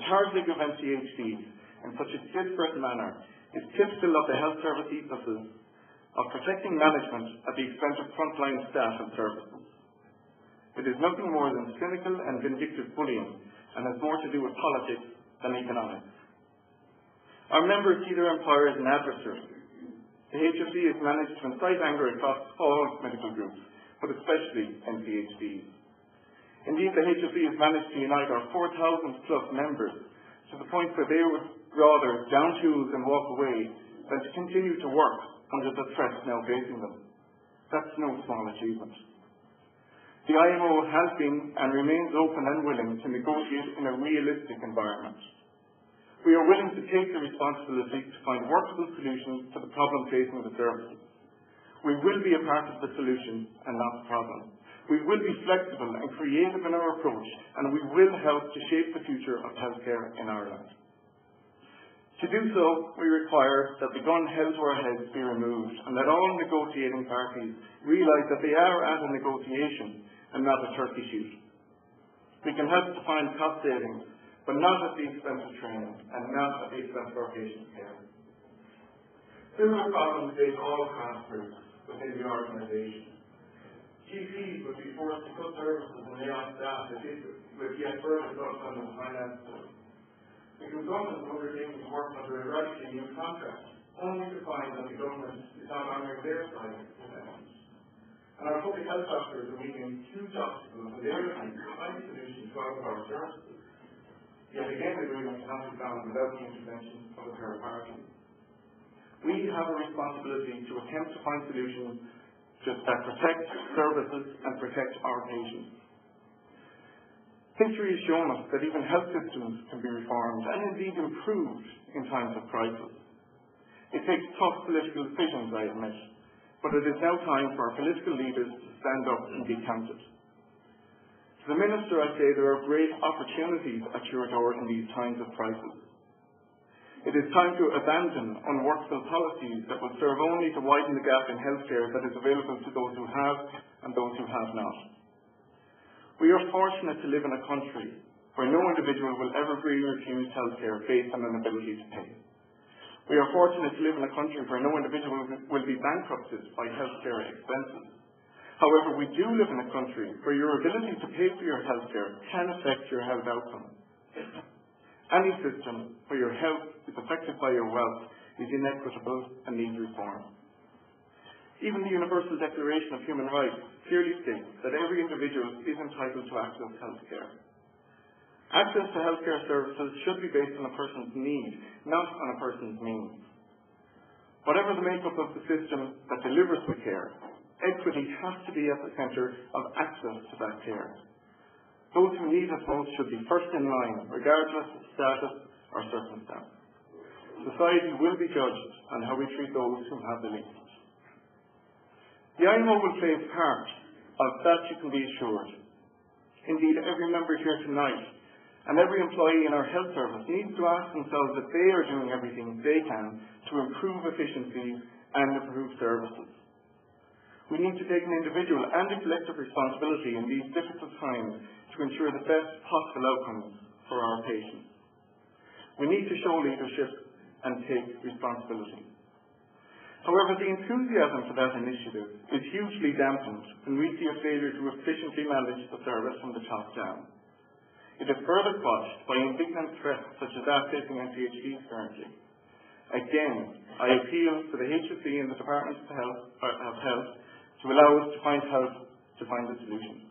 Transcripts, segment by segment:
targeting of NCHDs in such a disparate manner is typical of the health service ethos of protecting management at the expense of frontline staff and services. It is nothing more than cynical and vindictive bullying and has more to do with politics than economics. Our members see their employer as an adversary. The HSE has managed to incite anger across all medical groups, but especially NCHDs. Indeed, the HSE has managed to unite our 4,000 plus members to the point where they would rather down tools and walk away than to continue to work under the threats now facing them. That's no small achievement. The IMO has been and remains open and willing to negotiate in a realistic environment. We are willing to take the responsibility to find workable solutions to the problem facing the services. We will be a part of the solution and not the problem. We will be flexible and creative in our approach, and we will help to shape the future of healthcare in Ireland. To do so, we require that the gun held to our heads be removed and that all negotiating parties realise that they are at a negotiation and not a turkey shoot. We can help to find cost savings, but not at the expense of training and not at the expense of our patient care. Similar problems face all class groups within the organisation. GPs would be forced to cut services and lay off staff with yet further cuts on the finance bill. The consultants undertaking to work under a radically new contract, only to find that the government is not honouring their side of the commitment. And our public health officers are meeting huge obstacles in their time to find solutions to all of our services. Yet again, the agreement cannot be found without the intervention of a third party. We have a responsibility to attempt to find solutions that protect services and protect our patients. History has shown us that even health systems can be reformed and indeed improved in times of crisis. It takes tough political decisions, I admit, but it is now time for our political leaders to stand up and be counted. To the Minister, I say there are great opportunities at your door in these times of crisis. It is time to abandon unworkable policies that will serve only to widen the gap in healthcare that is available to those who have and those who have not. We are fortunate to live in a country where no individual will ever be refused healthcare based on an ability to pay. We are fortunate to live in a country where no individual will be bankrupted by healthcare expenses. However, we do live in a country where your ability to pay for your healthcare can affect your health outcome. Any system where your health is affected by your wealth is inequitable and needs reform. Even the Universal Declaration of Human Rights clearly states that every individual is entitled to access to healthcare. Access to healthcare services should be based on a person's need, not on a person's means. Whatever the makeup of the system that delivers the care, equity has to be at the centre of access to that care. Those who need it most should be first in line, regardless of status or circumstance. Society will be judged on how we treat those who have the least. The IMO will play its part, of that you can be assured. Indeed, every member here tonight and every employee in our health service needs to ask themselves if they are doing everything they can to improve efficiencies and improve services. We need to take an individual and a collective responsibility in these difficult times to ensure the best possible outcomes for our patients. We need to show leadership and take responsibility. However, the enthusiasm for that initiative is hugely dampened when we see a failure to efficiently manage the service from the top down. It is further quashed by indignant threats such as that facing NCHDs currently. Again, I appeal to the HSE and the Department of Health to allow us to find help to find the solutions.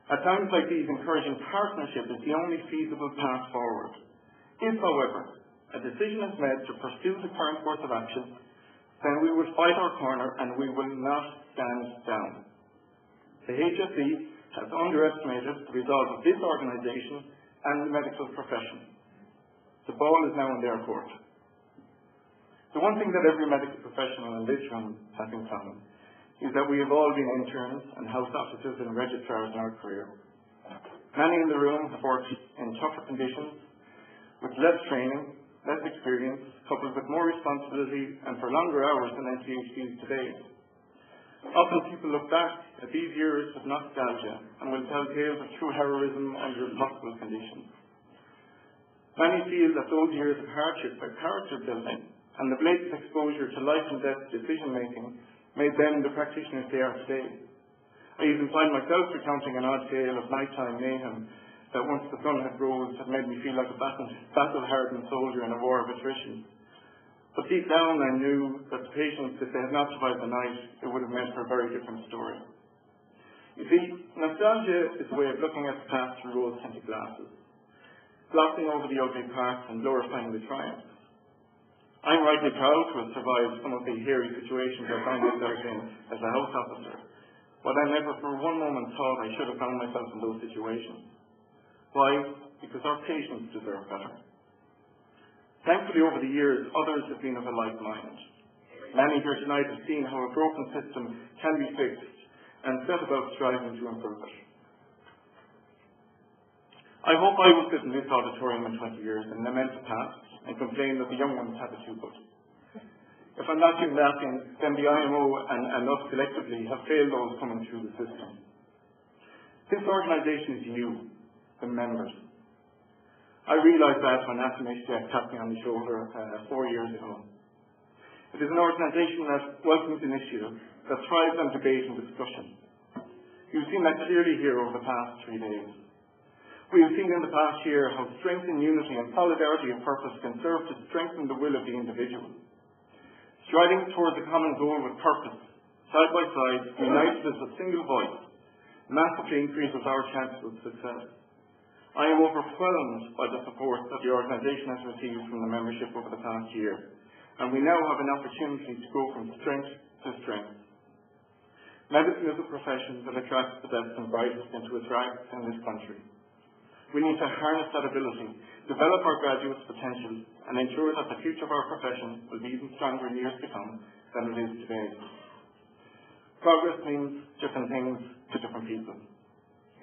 At times like these, encouraging partnership is the only feasible path forward. If, however, a decision is made to pursue the current course of action, then we will fight our corner and we will not stand down. The HSE has underestimated the resolve of this organisation and the medical profession. The ball is now in their court. The one thing that every medical professional in this room has in common is that we have all been interns and health officers and registrars in our career. Many in the room have worked in tougher conditions, with less training, less experience, coupled with more responsibility and for longer hours than NCHDs today. Often people look back at these years with nostalgia and will tell tales of true heroism under impossible conditions. Many feel that those years of hardship are character building, and the blatant exposure to life and death decision making made them the practitioners they are today. I even find myself recounting an odd tale of nighttime mayhem that once the sun had rose had made me feel like a battle-hardened soldier in a war of attrition. But deep down I knew that the patients, if they had not survived the night, it would have made for a very different story. You see, nostalgia is a way of looking at the past through rose-tinted glasses, glossing over the ugly past and glorifying the triumphs. I'm rightly proud to have survived some of the hairy situations I found myself in as a house officer, but I never for one moment thought I should have found myself in those situations. Why? Because our patients deserve better. Thankfully, over the years, others have been of a like mind. Many here tonight have seen how a broken system can be fixed and set about striving to improve it. I hope I will sit in this auditorium in 20 years and lament the past and complain that the young ones have it too good. If I'm not doing that, then the IMO and us collectively have failed those coming through the system. This organisation is you, the members. I realised that when AFMHDF tapped me on the shoulder 4 years ago. It is an organisation that welcomes initiative, that thrives on debate and discussion. You've seen that clearly here over the past 3 days. We have seen in the past year how strength in unity and solidarity of purpose can serve to strengthen the will of the individual. Striding towards a common goal with purpose, side by side, united as a single voice, massively increases our chances of success. I am overwhelmed by the support that the organisation has received from the membership over the past year, and we now have an opportunity to go from strength to strength. Medicine is a profession that attracts the best and brightest into its ranks in this country. We need to harness that ability, develop our graduates' potential, and ensure that the future of our profession will be even stronger in years to come than it is today. Progress means different things to different people.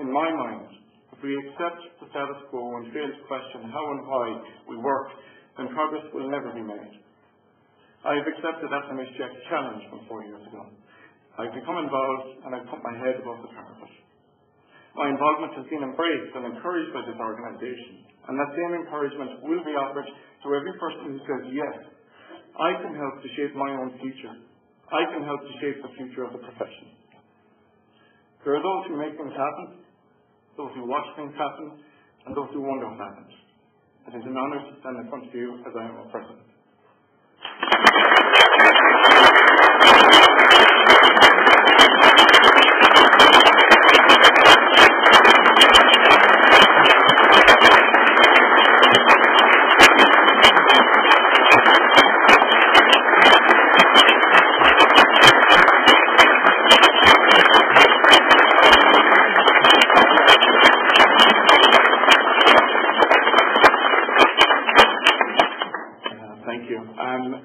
In my mind, if we accept the status quo and fail to question how and why we work, then progress will never be made. I have accepted AFMHDF's challenge from 4 years ago. I've become involved and I've put my head above the parapet. My involvement has been embraced and encouraged by this organisation, and that same encouragement will be offered to every person who says, yes, I can help to shape my own future. I can help to shape the future of the profession. There are those who make things happen, those who watch things happen, and those who wonder what happens. It is an honour to stand in front of you as I am a president.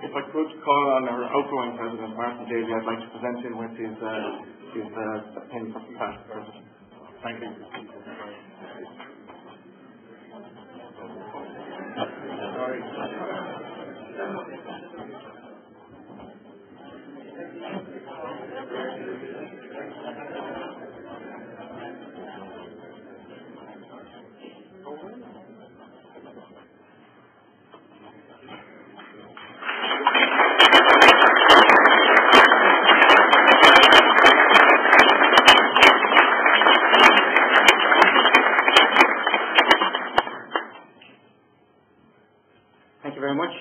If I could call on our outgoing President, Martin Daly, I'd like to present him with his pin for past President. Thank you. Thank you very much.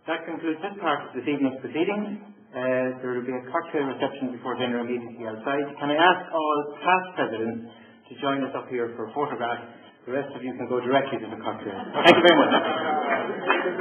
That concludes this part of this evening's proceedings. There will be a cocktail reception before dinner immediately outside. Can I ask all past presidents to join us up here for a photograph? The rest of you can go directly to the cocktail. Thank you very much.